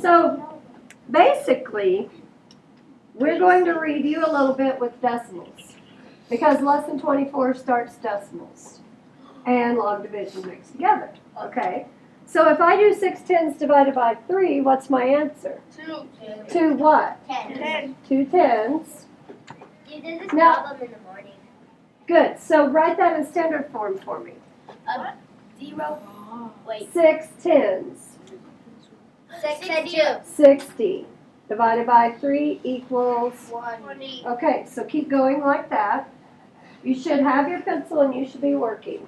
So basically, we're going to review a little bit with decimals because lesson 24 starts decimals and log division mixed together. Okay? So if I do 6 tenths divided by 3, what's my answer? 2. 2 what? 10. 2 tenths. You did this Now- problem in the morning. Good. So write that in standard form for me. 0. Wait. 6 tenths. 6 and 2. 60 divided by 3 equals. 20. Okay, so keep going like that. You should have your pencil and you should be working.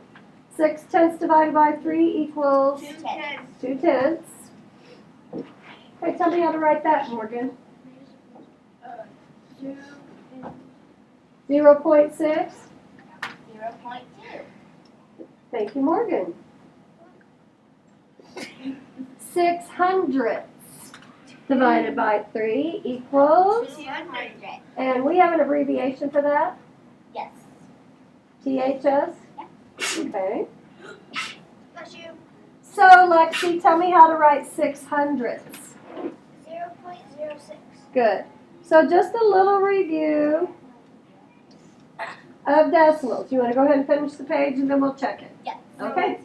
6 tenths divided by 3 equals 2 tenths. 2 tenths. Okay, tell me how to write that, Morgan. 0.6. 0.2. Thank you, Morgan. 6 hundredths divided by 3 equals, 200. and we have an abbreviation for that, Yes. THS. Okay. Bless you. So, Lexi, tell me how to write 6 hundredths. 0.06. Good. So just a little review of decimals. You want to go ahead and finish the page and then we'll check it. Yes. Okay.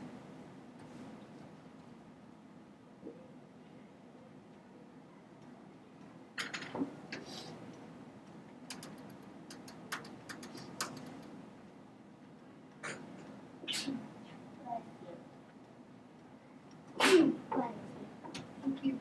Thank you.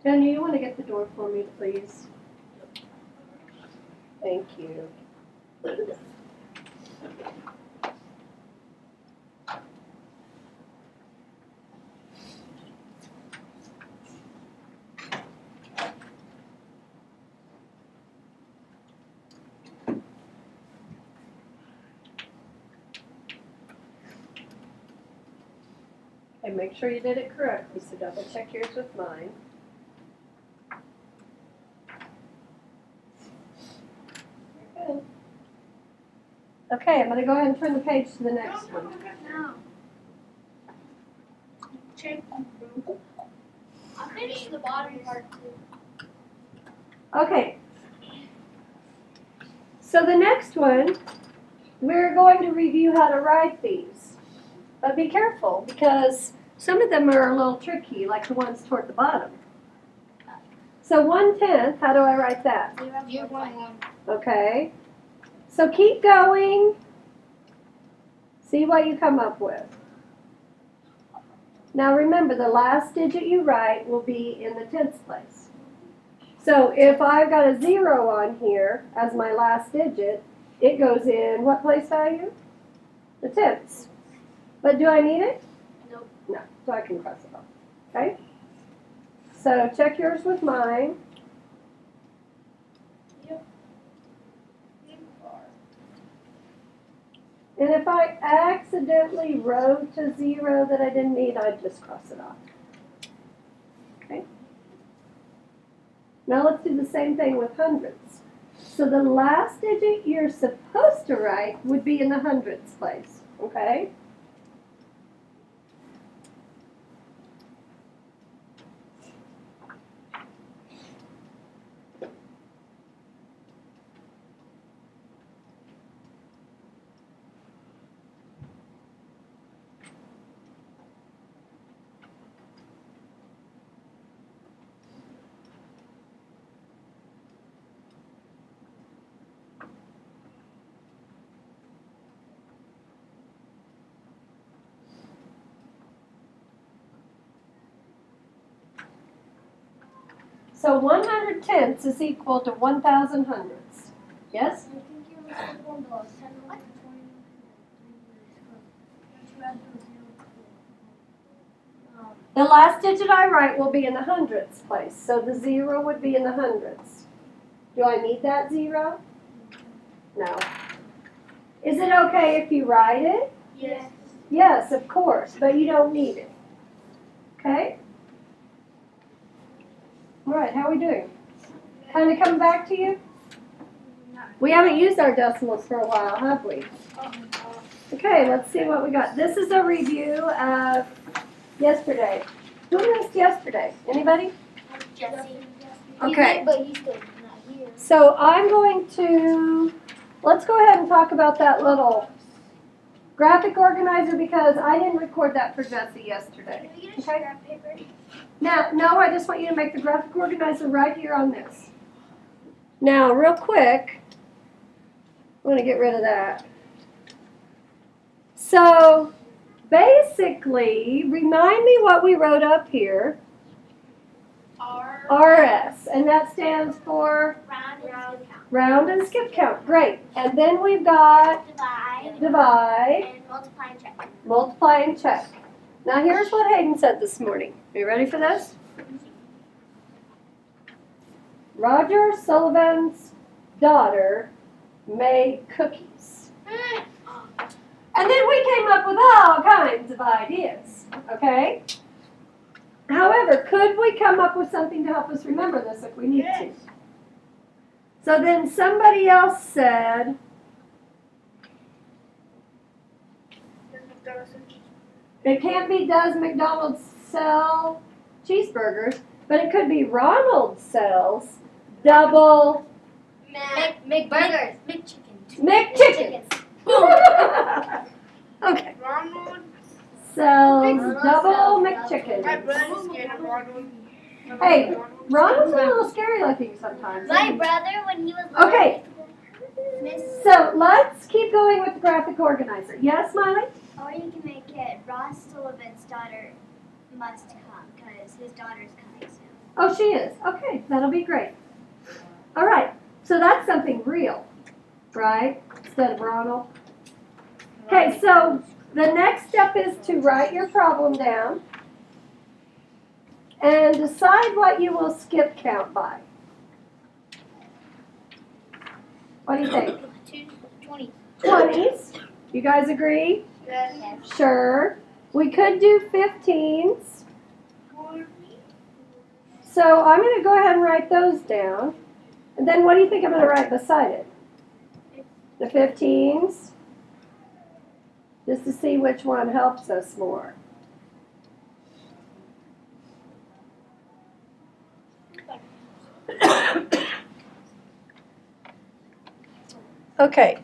Jenny, you want to get the door for me, please? Thank you. And make sure you did it correctly, so double check yours with mine. Good. Okay, I'm going to go ahead and turn the page to the next one. No. Check. I'll finish the bottom part too. Okay. So the next one, we're going to review how to write these. But be careful because some of them are a little tricky, like the ones toward the bottom. So 1/10, how do I write that? 0.1. Okay. So keep going. See what you come up with. Now remember, the last digit you write will be in the tenths place. So if I've got a 0 on here as my last digit, it goes in what place value? The tenths. But do I need it? Nope. No, so I can cross it off. Okay? So check yours with mine. And if I accidentally wrote a 0 that I didn't need, I'd just cross it off. Okay? Now let's do the same thing with hundredths. So the last digit you're supposed to write would be in the hundredths place. Okay? So 100 tenths is equal to 1,000 hundredths. Yes? The last digit I write will be in the hundredths place, so the 0 would be in the hundredths. Do I need that 0? No. Is it okay if you write it? Yes. Yes, of course, but you don't need it. Okay? All right, how are we doing? Kind of coming back to you? We haven't used our decimals for a while, have we? Okay, let's see what we got. This is a review of yesterday. Who missed yesterday? Anybody? Jesse. Okay. But he's still not here. So I'm going to, let's go ahead and talk about that little graphic organizer because I didn't record that for Jesse yesterday. Can we get a Okay. scrap paper? Now, no, I just want you to make the graphic organizer right here on this. Now, real quick, I'm going to get rid of that. So, basically, remind me what we wrote up here. RS, and that stands for round and skip count. Great. And then we've got divide, And multiply and check. multiply, and check. Now, here's what Hayden said this morning. Are you ready for this? Roger Sullivan's daughter made cookies. And then we came up with all kinds of ideas, okay? However, could we come up with something to help us remember this if we need to? So then somebody else said, it can't be does McDonald's sell cheeseburgers, but it could be Ronald sells double McBurgers. McChickens. McChickens. Okay. Ronald, Sells double McChickens. my brother's scared of Ronald. Hey, Ronald's a little scary looking sometimes. My brother, when he was little, Okay, Miss, so let's keep going with the graphic organizer. Yes, Miley? Or you can make it Ross Sullivan's daughter must come because his daughter's coming soon. Oh, she is. Okay, that'll be great. All right, so that's something real, right? Instead of Ronald. Okay, so the next step is to write your problem down and decide what you will skip count by. What do you think? 20. 20s. You guys agree? Yes. Sure. We could do 15s. So I'm going to go ahead and write those down. And then what do you think I'm going to write beside it? The 15s. Just to see which one helps us more. Okay.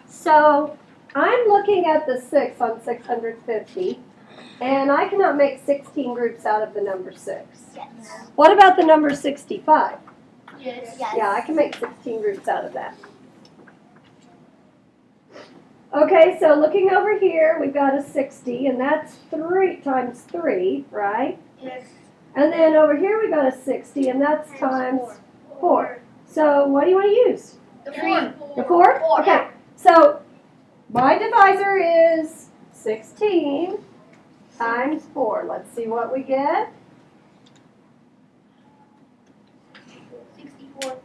So I'm looking at the 6 on 650, and I cannot make 16 groups out of the number 6. Yes. What about the number 65? Yes. Yeah, I can make 16 groups out of that. Okay, so looking over here, we've got a 60, and that's 3 times 3, right? Yes. And then over here we got a 60, and that's times 4. So what do you want to use? The 3. The 4? Four. Okay, so my divisor is 16 times 4. Let's see what we get. 64.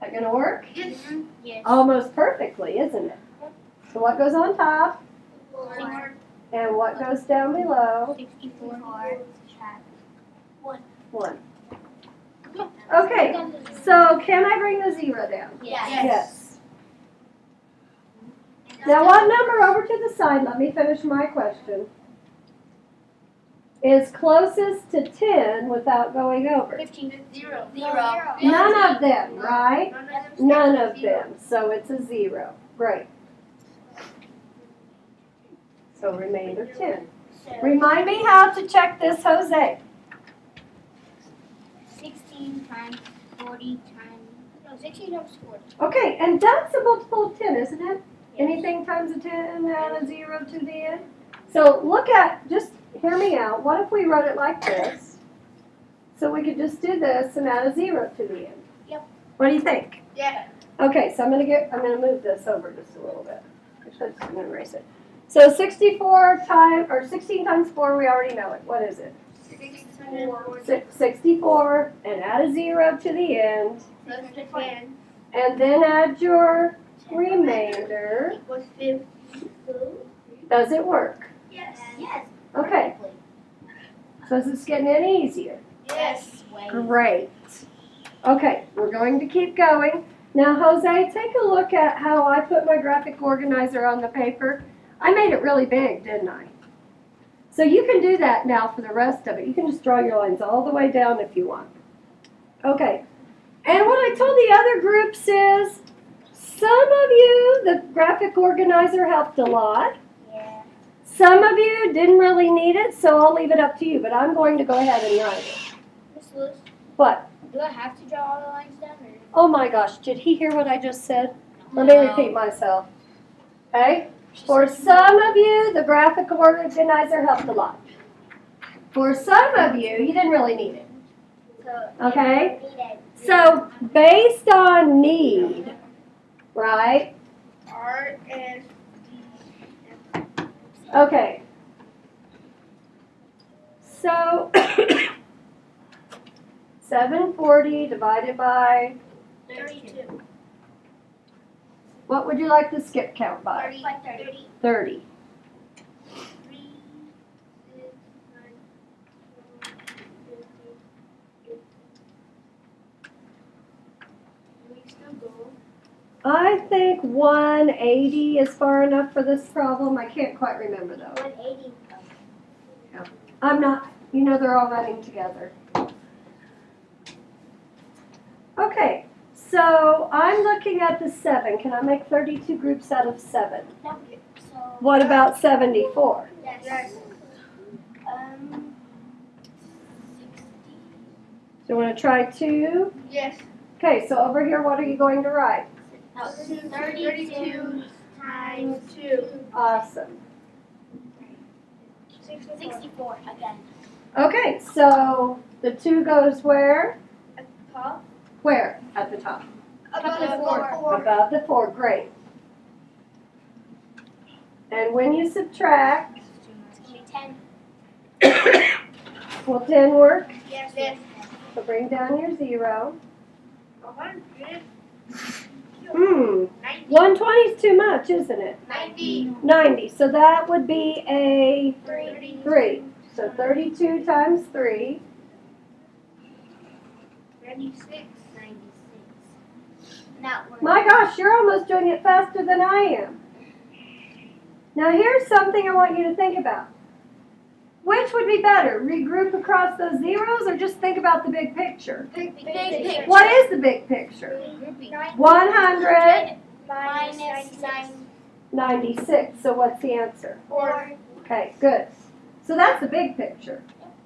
That gonna work? Yes. Almost perfectly, isn't it? So what goes on top? 4. And what goes down below? 64. 1. Okay, so can I bring the 0 down? Yes. Now what number, over to the side, let me finish my question, is closest to 10 without going over? 15. 0. None of them, right? None of them. None of them, so it's a 0. Great. So remainder 10. Remind me how to check this, Jose. 16 times 40 times. No, 16 times 40. Okay, and that's a multiple of 10, isn't it? Anything times a 10 and a 0 to the end? So look at, just hear me out. What if we wrote it like this? So we could just do this and add a 0 to the end. Yep. What do you think? Yeah. Okay, so I'm gonna move this over just a little bit. Actually, I'm just gonna erase it. So 64 times, or 16 times 4, we already know it. What is it? 64, and add a 0 to the end. And then add your remainder. Equals 50. Does it work? Yes. Okay. So is this getting any easier? Yes. Great. Okay, we're going to keep going. Now, Jose, take a look at how I put my graphic organizer on the paper. I made it really big, didn't I? So you can do that now for the rest of it. You can just draw your lines all the way down if you want. Okay. And what I told the other groups is, some of you, the graphic organizer helped a lot. Yeah. Some of you didn't really need it, so I'll leave it up to you, but I'm going to go ahead and write it. Miss Lewis, What? do I have to draw all the lines down? Or? Oh my gosh, did he hear what I just said? Let me repeat myself. Okay? For some of you, the graphic organizer helped a lot. For some of you, you didn't really need it. Okay? So, based on need, right? R, S, D, Okay. So, 740 divided by, 32. what would you like to skip count by? 30. 30. 3, 6, 9, 12, 15. Do we still go? I think 180 is far enough for this problem. I can't quite remember though. 180. I'm not, you know, they're all running together. Okay, so I'm looking at the 7. Can I make 32 groups out of 7? No. So. What about 74? Yes. 60. Do you want to try 2? Yes. Okay, so over here, what are you going to write? No, 32 times 2. Awesome. 64 again. Okay, so the 2 goes where? Top. Where? At the top. Above the 4. Above the 4, great. And when you subtract, It's going to be 10. will 10 work? Yes. So bring down your 0. 100. 90. 120 is too much, isn't it? 90. 90, so that would be a 3. 3. So 32 times 3. 96. 96. Now we're. My gosh, you're almost doing it faster than I am. Now here's something I want you to think about. Which would be better, regroup across those zeros or just think about the big picture? Big picture. What is the big picture? 196. Minus 9. So what's the answer? 4. Okay, good. So that's the big picture,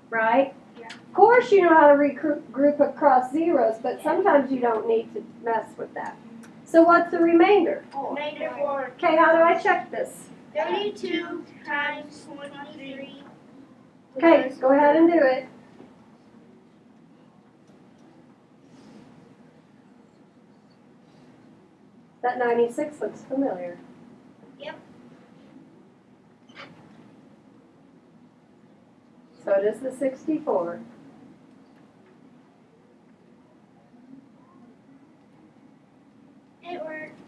right? Yeah. Of course you know how to regroup across zeros, but sometimes you don't need to mess with that. So what's the remainder? Negative 4. Okay, how do I check this? 32 times 23. Okay, go ahead and do it. That 96 looks familiar. Yep. So does the 64. It worked.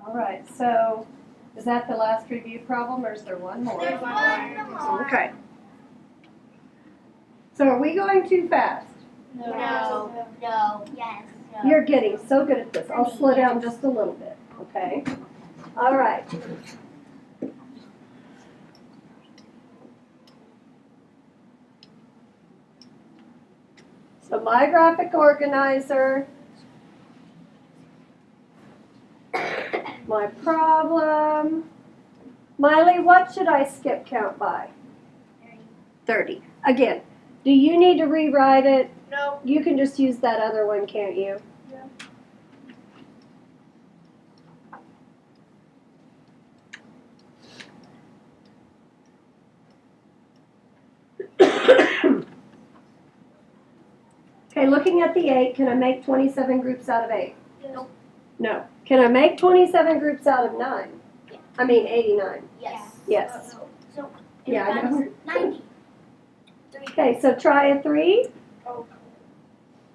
All right, so is that the last review problem or is there one more? There's one more. Okay. So are we going too fast? No. No. Yes. No. You're getting so good at this. I'll slow down just a little bit, okay? All right. So my graphic organizer, my problem. Miley, what should I skip count by? 30. Again, do you need to rewrite it? No. You can just use that other one, can't you? Yeah. looking at the 8, can I make 27 groups out of 8? Nope. No. Can I make 27 groups out of 9? Yeah. I mean 89. Yes. Yes. So, Yeah, I know. 90. Okay, so try a 3. Oh.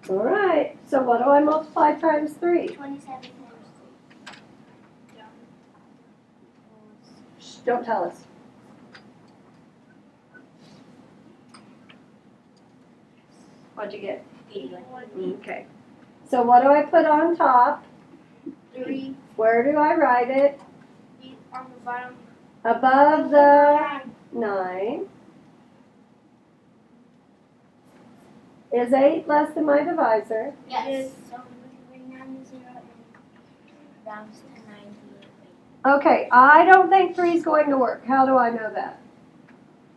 All right. So what do I multiply times 3? 27 times Shh, don't tell us. What'd you get? 81. Okay. So what do I put on top? 3. Where do I write it? On the bottom. Above the 9. Is 8 less than my divisor? Yes. So we bring down the 0 and rounds to 90. Okay, I don't think 3 is going to work. How do I know that?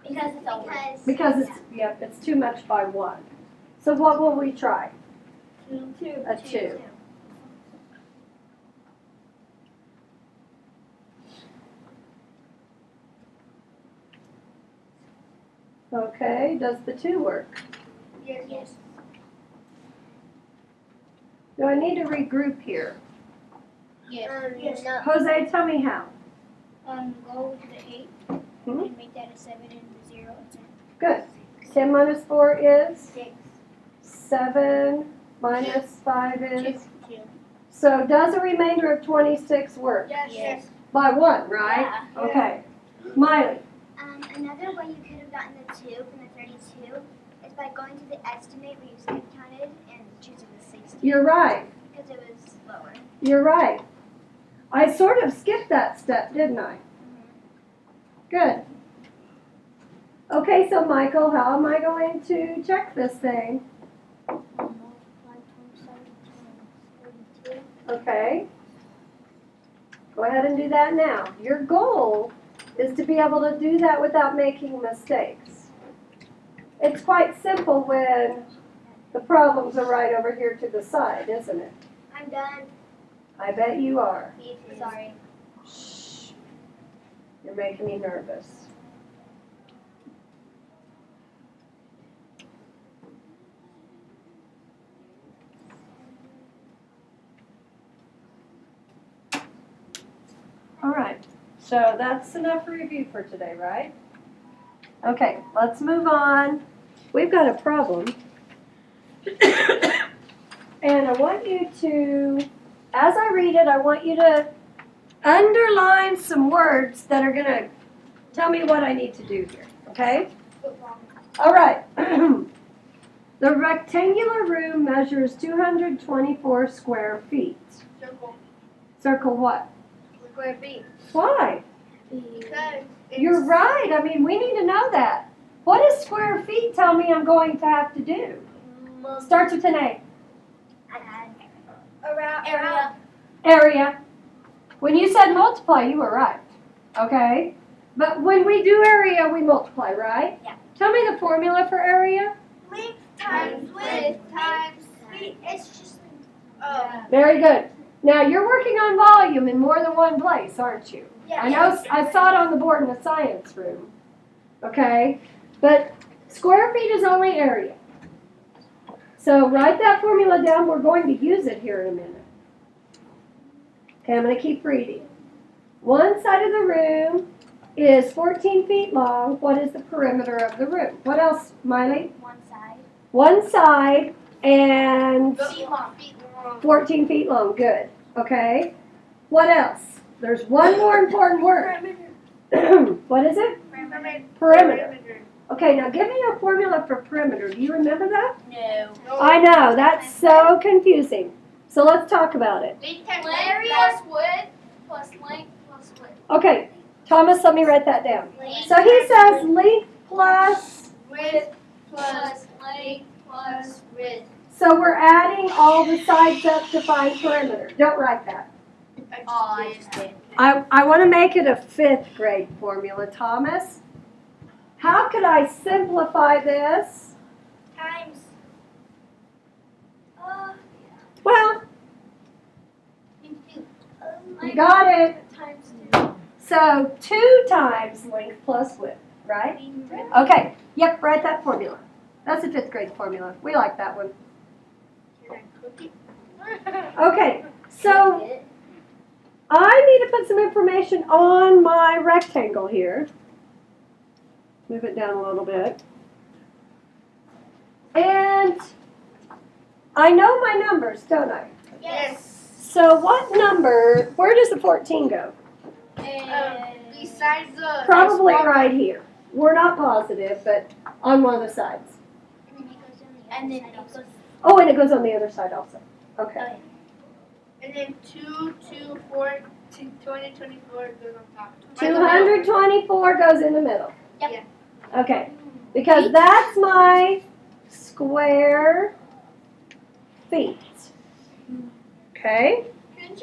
Because it's over. Because it's too much by 1. So what will we try? 2. A 2. Okay, does the 2 work? Yes. Do I need to regroup here? Yes. No. Jose, tell me how. Go to the 8 Hmm? and make that a 7 and the 0 and 10. Good. 10 minus 4 is? 6. 7 minus 5 is? 2. So does a remainder of 26 work? Yes. By 1, right? Yeah. Okay. Miley, Another way you could have gotten the 2 from the 32 is by going to the estimate where you skip counted and choosing the 60 you're right. because it was lower. You're right. I sort of skipped that step, didn't I? Good. Okay, so Michael, how am I going to check this thing? Multiply 27 times 32. Okay. Go ahead and do that now. Your goal is to be able to do that without making mistakes. It's quite simple when the problems are right over here to the side, isn't it? I'm done. I bet you are. Sorry. Shh. You're making me nervous. All right, so that's enough review for today, right? Okay, let's move on. We've got a problem. And I want you to, as I read it, I want you to underline some words that are going to tell me what I need to do here, okay? All right. The rectangular room measures 224 square feet. Circle. Circle what? Square feet. Why? Because You're right. I mean, we need to know that. What does square feet tell me I'm going to have to do? Starts with an A. around area. Area. When you said multiply, you were right. Okay? But when we do area, we multiply, right? Yeah. Tell me the formula for area. Length times width times feet. It's just. Oh. Very good. Now, you're working on volume in more than one place, aren't you? Yeah. I know, I saw it on the board in the science room. Okay? But square feet is only area. So write that formula down. We're going to use it here in a minute. Okay, I'm going to keep reading. One side of the room is 14 feet long. What is the perimeter of the room? What else, Miley? One side. One side and Feet long. 14 feet long. Good. Okay. What else? There's one more important word. What is it? Perimeter. Okay, now give me a formula for perimeter. Do you remember that? No. I know, that's so confusing. So let's talk about it. Area plus width plus length plus width. Okay, Thomas, let me write that down. So he says length plus, Width plus length plus width. so we're adding all the sides up to find perimeter. Don't write that. I just did. I want to make it a 5th grade formula, Thomas. How could I simplify this? Times. Well, you got it. Times 2. So 2 times length plus width, right? Okay, yep, write that formula. That's a 5th grade formula. We like that one. Okay, so I need to put some information on my rectangle here. Move it down a little bit. And I know my numbers, don't I? Yes. So what number, where does the 14 go? Besides the. Probably right here. We're not positive, but on one of the sides. And then it goes Oh, and it goes on the other side also. Okay. And then 2, 2, 4, 224 goes on top. 224 goes in the middle. Yep. Okay, because that's my square feet. Okay?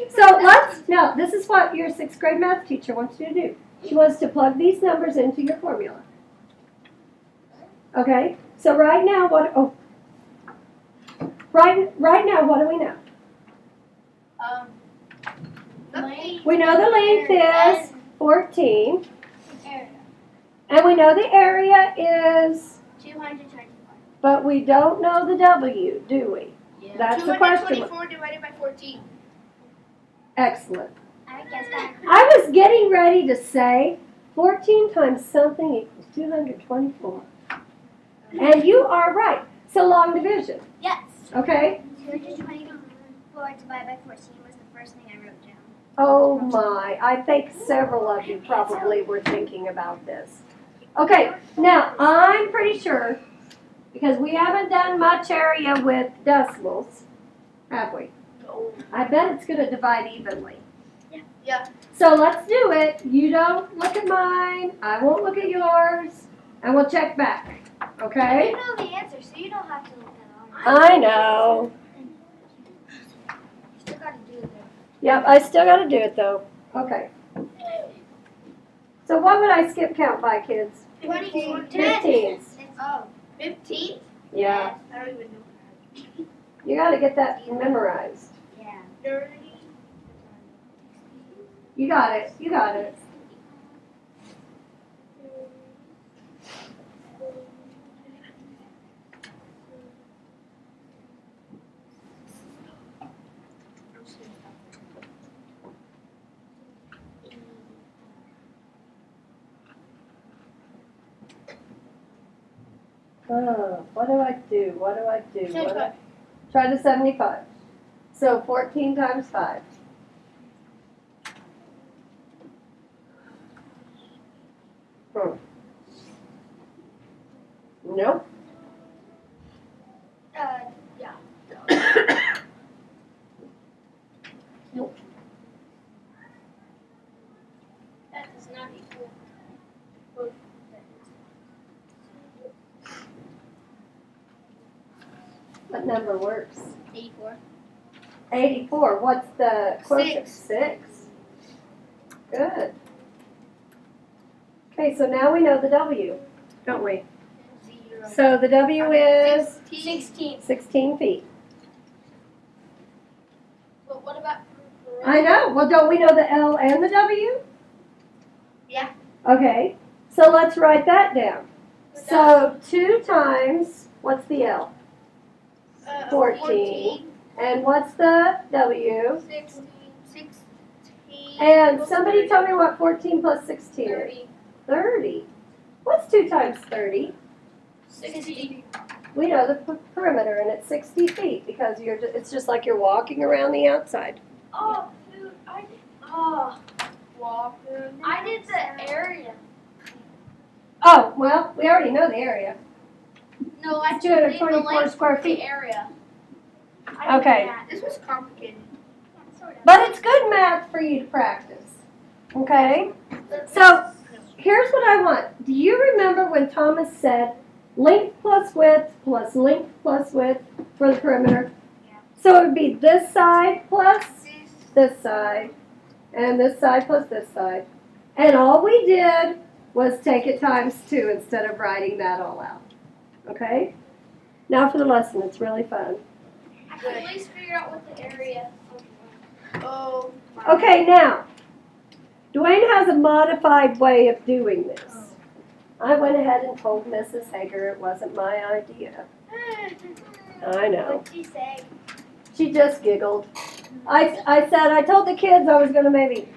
So no, this is what your 6th grade math teacher wants you to do. She wants to plug these numbers into your formula. Okay? So right now, right now, what do we know? We know the length is 14, and we know the area is, 224. but we don't know the W, do we? Yeah. That's the question. 224 divided by 14. Excellent. I guess that. I was getting ready to say 14 times something equals 224. And you are right. So long division. Yes. Okay? 224 divided by 14 was the first thing I wrote down. Oh my. I think several of you probably were thinking about this. Okay, now I'm pretty sure, because we haven't done much area with decimals, have we? No. I bet it's going to divide evenly. Yeah. So let's do it. You don't look at mine. I won't look at yours. And we'll check back. Okay? You know the answer, so you don't have to look at it. I know. You still gotta do it though. Yep, I still got to do it though. Okay. So what would I skip count by, kids? 24. 15s. Oh. 15? Yeah. I don't even know. You got to get that memorized. Yeah. 30. You got it. You got it. Oh, what do I do? What do I do? What do I... Try the 75. So 14 times 5. Nope. Yeah. That does not equal. What number works? 84. 84. What's the quotient? 6. 6. Good. Okay, so now we know the W, don't we? 0. So the W is 16. 16 feet. But what about? I know. Well, don't we know the L and the W? Yeah. Okay, so let's write that down. So 2 times, what's the L? 14. And what's the W? 16. And somebody tell me what 14 plus 16 is. 30. What's 2 times 30? 60. We know the perimeter, and it's 60 feet because it's just like you're walking around the outside. Oh, dude, I did. Oh, walking. I did the area. Oh, well, we already know the area. No, I It's did the 224 length square of the feet. area. Okay. This was complicated. But it's good math for you to practice. Okay? So, here's what I want. Do you remember when Thomas said length plus width for the perimeter? Yeah. So it would be this side plus this side, and this side plus this side. And all we did was take it times 2 instead of writing that all out. Okay? Now for the lesson. It's really fun. I can at least figure out what the area. Oh. Okay, now, Dwayne has a modified way of doing this. I went ahead and told Mrs. Hager it wasn't my idea. I know. What'd you say? She just giggled. I told the kids I was gonna maybe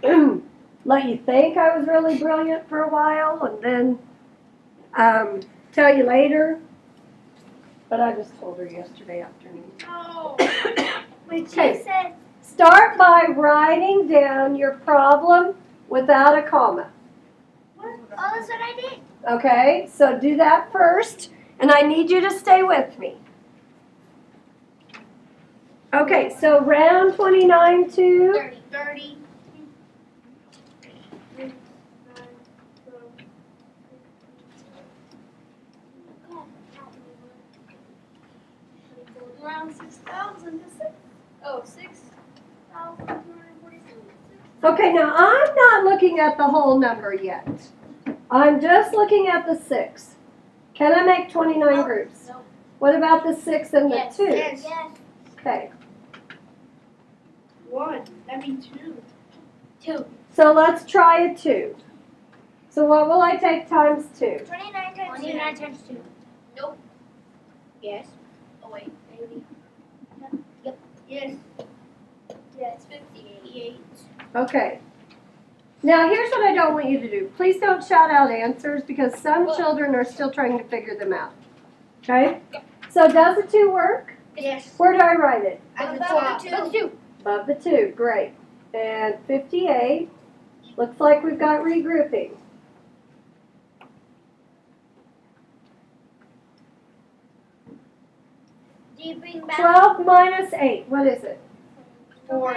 let you think I was really brilliant for a while and then tell you later. But I just told her yesterday afternoon. Oh. Which Okay. you said. Start by writing down your problem without a comma. Oh, that's what I did. Okay, so do that first, and I need you to stay with me. Okay, so round 29 to 30. Around 6,000 to 6,247. Okay, now I'm not looking at the whole number yet. I'm just looking at the 6. Can I make 29 groups? No. What about the 6 and the Yes. 2? Yes. Okay, 1. That means 2. so let's try a 2. So what will I take times 2? 29 times 29 times 2. Nope. Yes. Oh, wait. Maybe. Yep. Yes. Yes, 58. Okay. Now here's what I don't want you to do. Please don't shout out answers because some children are still trying to figure them out. Okay? So does a 2 work? Yes. Where do I write it? At the Above top. the 2. Above the 2. Great. And 58. Looks like we've got regrouping. Do you bring back 12 minus 8. What is it? 4.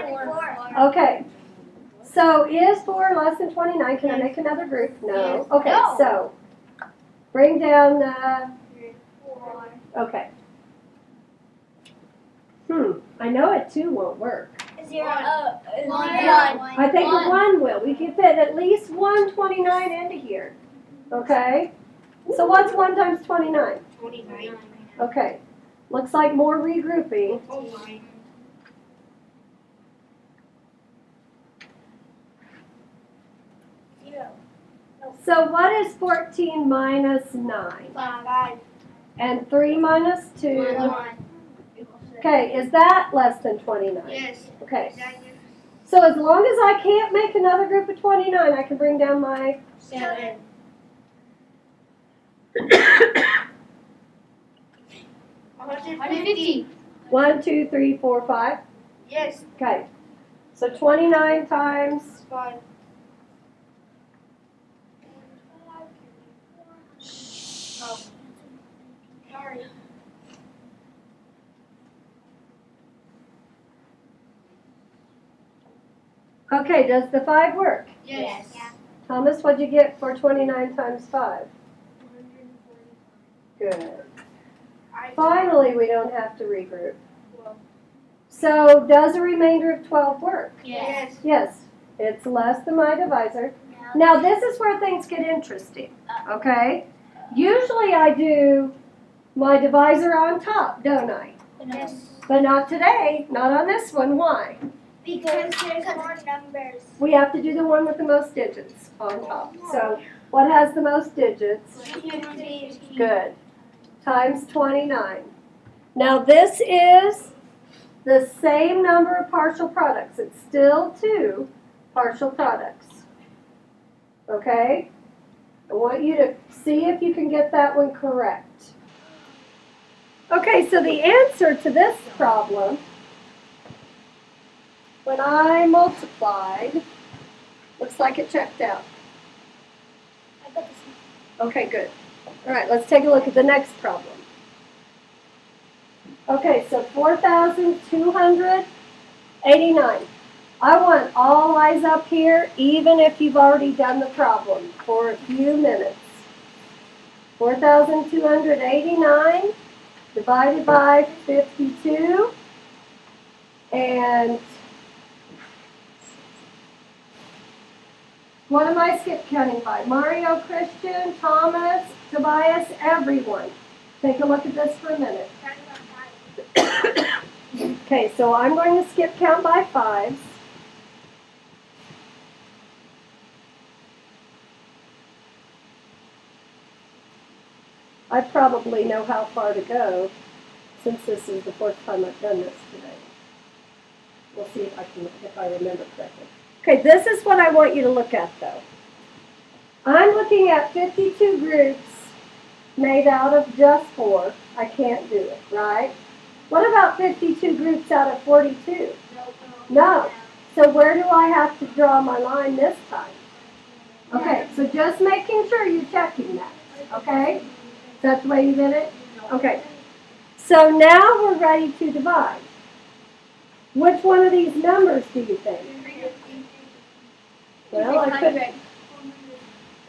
Okay. So is 4 less than 29? Can I make another group? No. Yes. Okay, No. so bring down the, 4. okay. I know a 2 won't work. 0? One. I think One. a 1 will. We can fit at least 129 into here. Okay? So what's 1 times 29? 29. Okay. Looks like more regrouping. Oh my. So what is 14 minus 9? 5. And 3 minus 2? 1. Okay, is that less than 29? Yes. Okay. So as long as I can't make another group of 29, I can bring down my 7. 150. 1, 2, 3, 4, 5. Yes. Okay. So 29 times 5. Oh. Sorry. Okay, does the 5 work? Yes. Thomas, what'd you get for 29 times 5? Good. Finally, we don't have to regroup. So does a remainder of 12 work? Yes. Yes, it's less than my divisor. Now this is where things get interesting, okay? Usually I do my divisor on top, don't I? Yes. But not today, not on this one. Why? Because there's more numbers. We have to do the one with the most digits on top. So what has the most digits? Good. Times 29. Now this is the same number of partial products. It's still 2 partial products. Okay? I want you to see if you can get that one correct. Okay, so the answer to this problem, when I multiplied, looks like it checked out. I got this Okay, good. All right, let's take a look at the next problem. Okay, so 4,289. I want all eyes up here, even if you've already done the problem, for a few minutes. 4,289 divided by 52. And what am I skip counting by? Mario, Christian, Thomas, Tobias, everyone. Take a look at this for a minute. Okay, so I'm going to skip count by 5s. I probably know how far to go since this is the 4th time I've done this today. We'll see if I remember correctly. Okay, this is what I want you to look at though. I'm looking at 52 groups made out of just 4. I can't do it, right? What about 52 groups out of 42? No. So where do I have to draw my line this time? Okay, so just making sure you're checking that, okay? Is that the way you did it? Okay. So now we're ready to divide. Which one of these numbers do you think? Well, I could.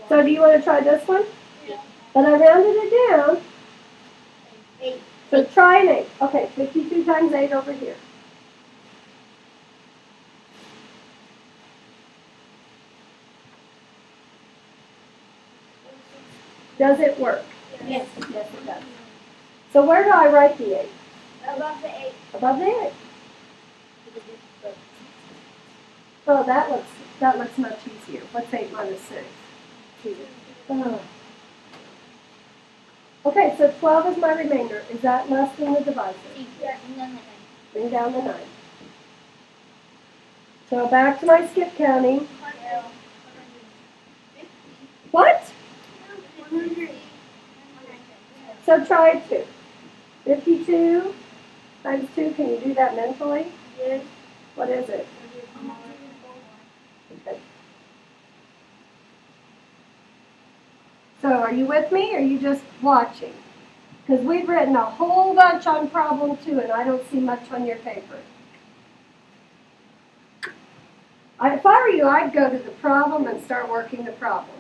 So do you want to try this one? Yeah. But I rounded it down. 8. So try an 8. Okay, 52 times 8 over here. Does it work? Yes. Yes, it does. So where do I write the 8? Above the 8. Above the 8. Oh, that looks much easier. What's 8 minus 6? Oh. Okay, so 12 is my remainder. Is that less than the divisor? Yes. Bring down the 9. So back to my skip counting. What? So try 2. 52 times 2. Can you do that mentally? Yes. What is it? Okay. So are you with me or are you just watching? Because we've written a whole bunch on problem 2 and I don't see much on your paper. If I were you, I'd go to the problem and start working the problem.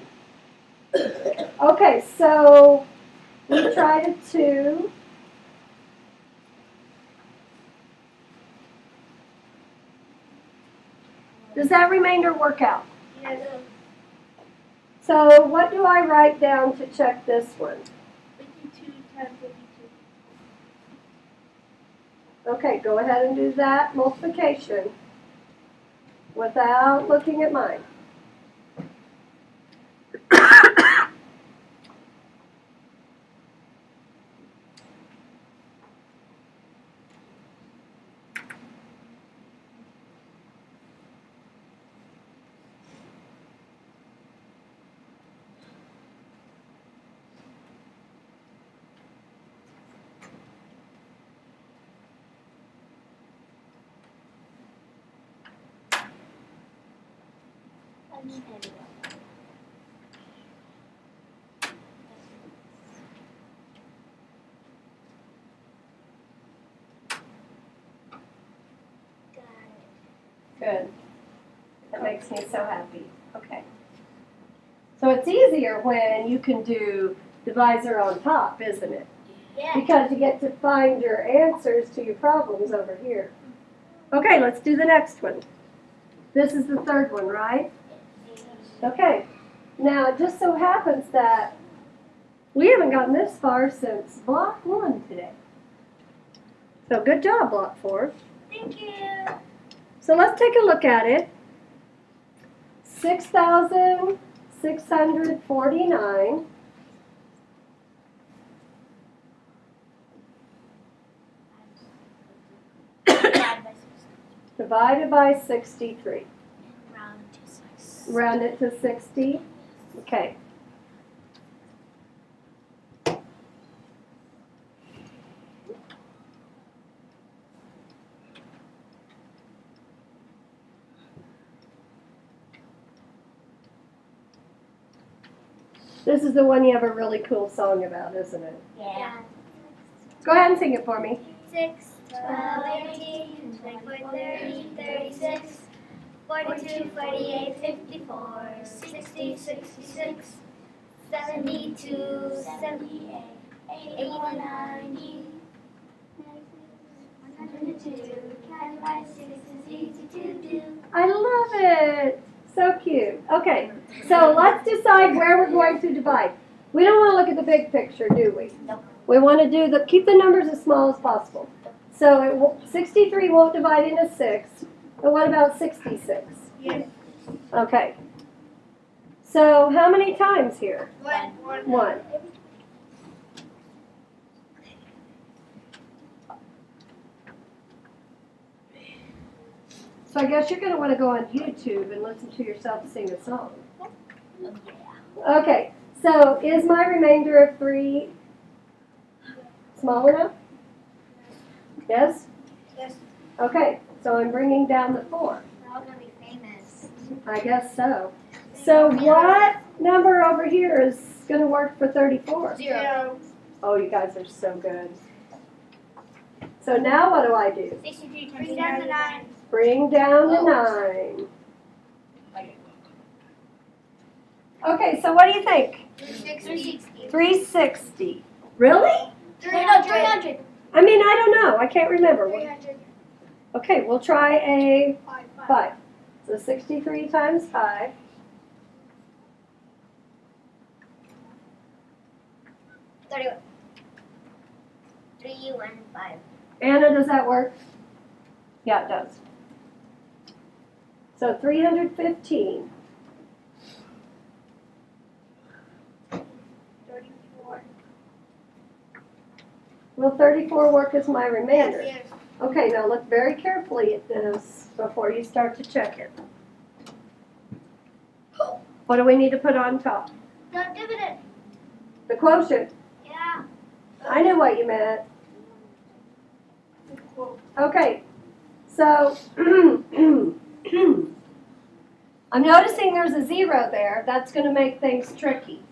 Okay, so we tried a 2. Does that remainder work out? Yes. So what do I write down to check this one? 52 times 52. Okay, go ahead and do that multiplication without looking at mine. Good. That makes me so happy. Okay. So it's easier when you can do divisor on top, isn't it? Yeah. Because you get to find your answers to your problems over here. Okay, let's do the next one. This is the third one, right? Okay. Now, it just so happens that we haven't gotten this far since block 1 today. So good job, block 4. Thank you. So let's take a look at it. 6,649 divided by 63. Round to 6. Round it to 60. Okay. This is the one you have a really cool song about, isn't it? Yeah. Go ahead and sing it for me. 6, 12, 18, 24, 30, 36, 42, 48, 54, 60, 66, 72, 78, 81, 90, 102, divided by 6 is easy to do. I love it. So cute. Okay, so let's decide where we're going to divide. We don't want to look at the big picture, do we? Nope. We want to keep the numbers as small as possible. So 63 won't divide into 6. But what about 66? Yes. Okay. So how many times here? 1. 1. So I guess you're gonna wanna go on YouTube and listen to yourself sing a song. Okay, so is my remainder of 3 small enough? Yes? Yes. Okay, so I'm bringing down the 4. We're all gonna be famous. I guess so. So what number over here is gonna work for 34? 0. Oh, you guys are so good. So now what do I do? 63 times 3 down to 9. Bring down the 9. Okay, so what do you think? 360. 360. Really? 300. I mean, I don't know. I can't remember. 300. Okay, we'll try a 5. 5. So 63 times 5. 31. 3 and 5. Anna, does that work? Yeah, it does. So 315. 34. Will 34 work as my remainder? Yes. Okay, now look very carefully at this before you start to check it. What do we need to put on top? The dividend. The quotient. Yeah. I knew what you meant. Okay, so I'm noticing there's a 0 there. That's going to make things tricky.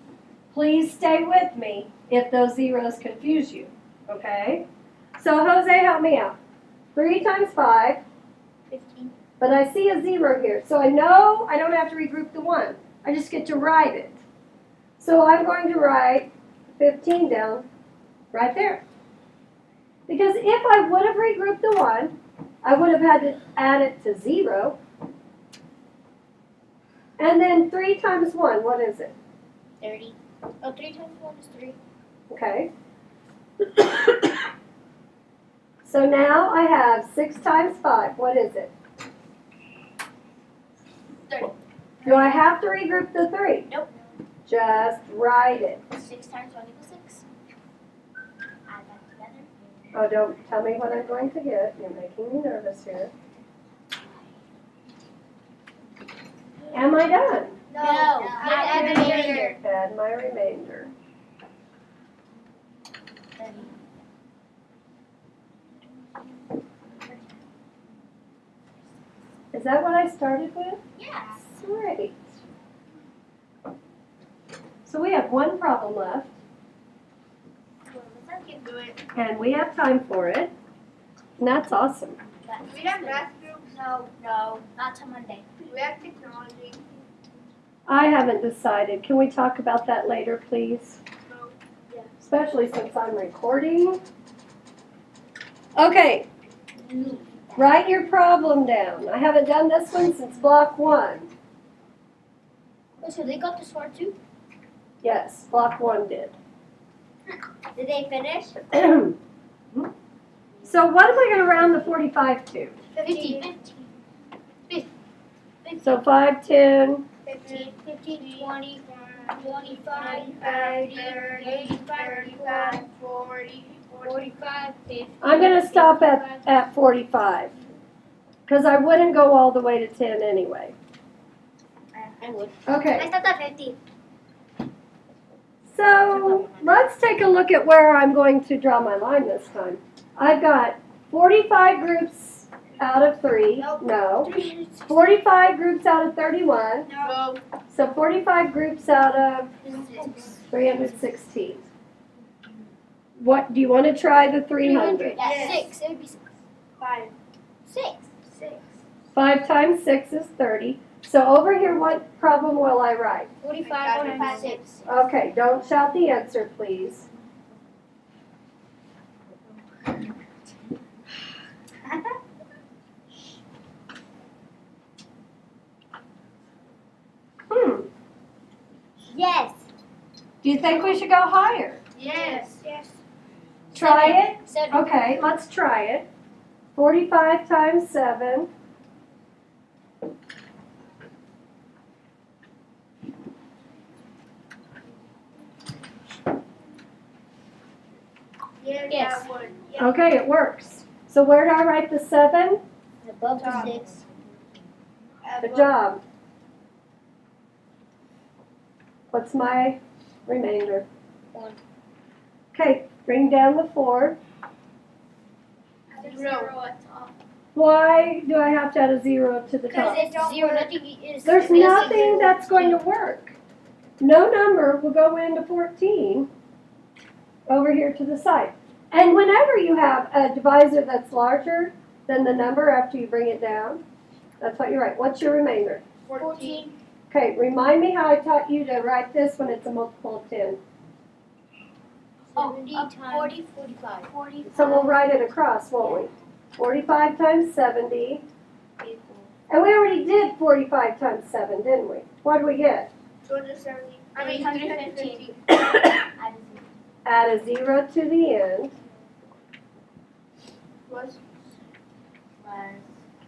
Please stay with me if those zeros confuse you, okay? So Jose, help me out. 3 times 5, 15. but I see a 0 here. So I know I don't have to regroup the 1. I just get to write it. So I'm going to write 15 down right there. Because if I would have regrouped the 1, I would have had to add it to 0. And then 3 times 1, what is it? 30. Oh, 3 times 1 is 3. Okay. So now I have 6 times 5, what is it? 30. Do I have to regroup the 3? Nope. Just write it. 6 times 1 equals 6. Add that together. Oh, don't tell me what I'm going to get. You're making me nervous here. Am I done? No. Add the remainder. Add my remainder. Is that what I started with? Yes. Great. So we have one problem left, Do it. and we have time for it. And that's awesome. We have math group? No, not till Monday. We have technology. I haven't decided. Can we talk about that later, please? No. Yeah. Especially since I'm recording. Okay. Write your problem down. I haven't done this one since block 1. Oh, so they got this far too? Yes, block 1 did. Did they finish? So what am I going to round the 45 to? 50. So 5, 10. 15, 20, 25, 30, 35, 40, 45, 50. I'm going to stop at 45. Because I wouldn't go all the way to 10 anyway. I would. Okay. I stopped at 50. So let's take a look at where I'm going to draw my line this time. I've got 45 groups out of 3. No. 45 groups out of 31. No. So 45 groups out of 316. What do you want to try the 300? Yeah, 6. It would be 6. 5. 6. 5 times 6 is 30. So over here, what problem will I write? 45 times 6. Okay, don't shout the answer, please. Yes. Do you think we should go higher? Yes. Try it? 7. Okay, let's try it. 45 times 7. Yes. Okay, it works. So where do I write the 7? Above the 6. Good job. What's my remainder? 1. Okay, bring down the 4. Zero at top. Why do I have to add a 0 to the top? Because it's 0, nothing is. There's nothing that's going to work. No number will go into 14 over here to the side. And whenever you have a divisor that's larger than the number after you bring it down, that's what you write. What's your remainder? 14. Okay, remind me how I taught you to write this when it's a multiple of 10. Oh, 40 45. 45. So we'll write it across, won't we? 45 times 70. And we already did 45 times 7, didn't we? What do we get? 270. I mean, 350. Add a 0 to the end, Plus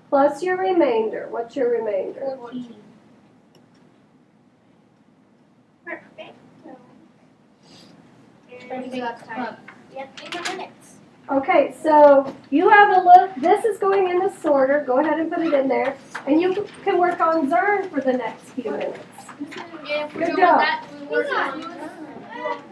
plus your remainder. What's your remainder? 14. Perfect. Yep, in the minutes. Okay, so you have a look. This is going in the sorter. Go ahead and put it in there. And you can work on Zern for the next few minutes. Yeah, if we're Good doing job. that, we work on